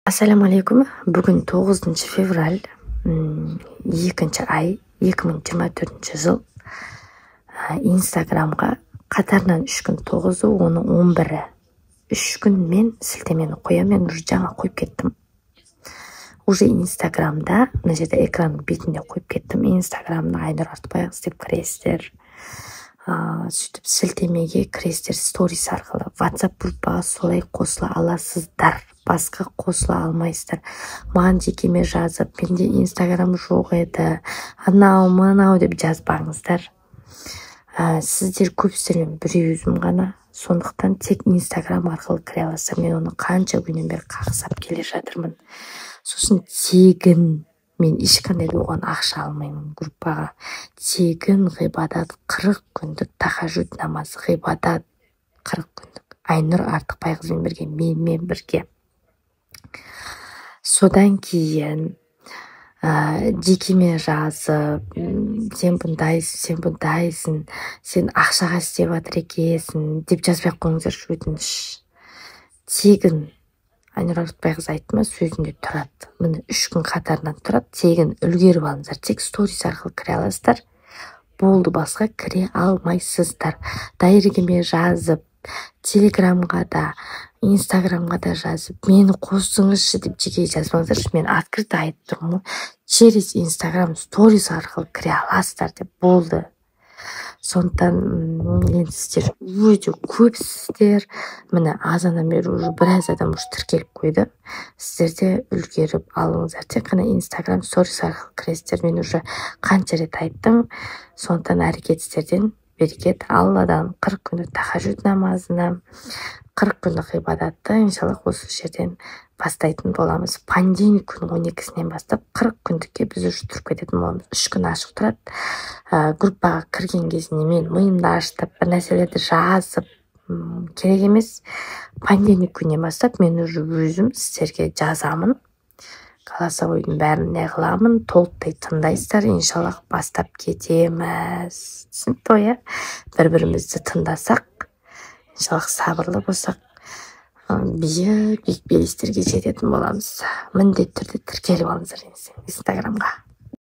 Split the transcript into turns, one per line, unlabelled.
Ассаламу алейкум. Бүгін 9 февраль, 2 ай, 2024 жыл. Инстаграмға қатарынан 3 күн 9-ы, оның 11-і. 3 күн мен сілтемені қоямын, мен уже жаңа қойып кеттім. Уже Инстаграмда, мына жерде экранның бетінде қойып кеттім. Инстаграмда Айнұр Артықбайқызы деп кіресіздер. Сөйтіп сілтемеге кіресіздер, сторис арқылы. WhatsApp группаға солай қосыла аласыздар. Басқа қосыла алмайсыздар. Маған жекеме жазып, менде Инстаграм жоқ еді, анау деп жазбаңыздар. Сіздер көпсіздермен біреу өзім ғана, сондықтан тек Инстаграм арқылы кіре аласыздар. Мен оны қанша күннен бері қағысап келе жатырмын. Сосын тегін, мен ешқандай да оған ақша алмаймын группаға. Тегін ғибадат 40 күндік тахажуд намазы, ғибадат 40 күндік. Айнұр Артықбайқызымен бірге, менімен бірге. Содан кейін жекеме жазып, сен бұндайсың, сен ақшаға істеп жатыр екенсің деп жазбай ақ қойыңыздар, өтініш. Тегін, Айнұр Артықбайқызы айтты ма, сөзінде тұрады. Міне 3 күн қатарынан тұрады, тегін үлгеріп алыңыздар. Тек сторис арқылы кіре аласыздар. Болды, басқа кіре алмайсыздар. Дайрегіме жазып, Телеграмға да, Инстаграмға да жазып, мені қосыңызшы деп жеке жазбаңыздаршы. Мен открыто айтып тұрмын, через Инстаграм сторис арқылы кіре аласыздар деп. Болды. Сондықтан енді сіздер өте көпсіздер. Міне азаннан бері уже біраз адам уже тіркеліп қойды. Сіздер де үлгеріп алыңыздар. Тек қана Инстаграм сторис арқылы кіресіздер. Мен уже қанша рет айттым. Сондықтан әрекетсіздерден берекет. Алладан 40 күндік тахажуд намазына, 40 күндік ғибадатты иншаллах осы жерден бастайтын боламыз. Понедельник күні 12-сінен бастап 40 күндікке біз уже тұрып кететін боламыз. 3 күн ашық тұрады. Группаға кірген кезінде мен миымды ашытып, бір нәрселерді жазып керек емес. Понедельник күннен бастап мен уже өзім сіздерге жазамын. Голосовойдың бәрін не қыламын, толықтай тыңдайсыздар, иншаллах бастап кетеміз. Түсінікті ғой, бір-бірімізді тыңдасақ, иншаллах сабырлы болсақ, биік белестерге жететін боламыз. Міндетті түрде тіркеліп алыңыздар Инстаграмға.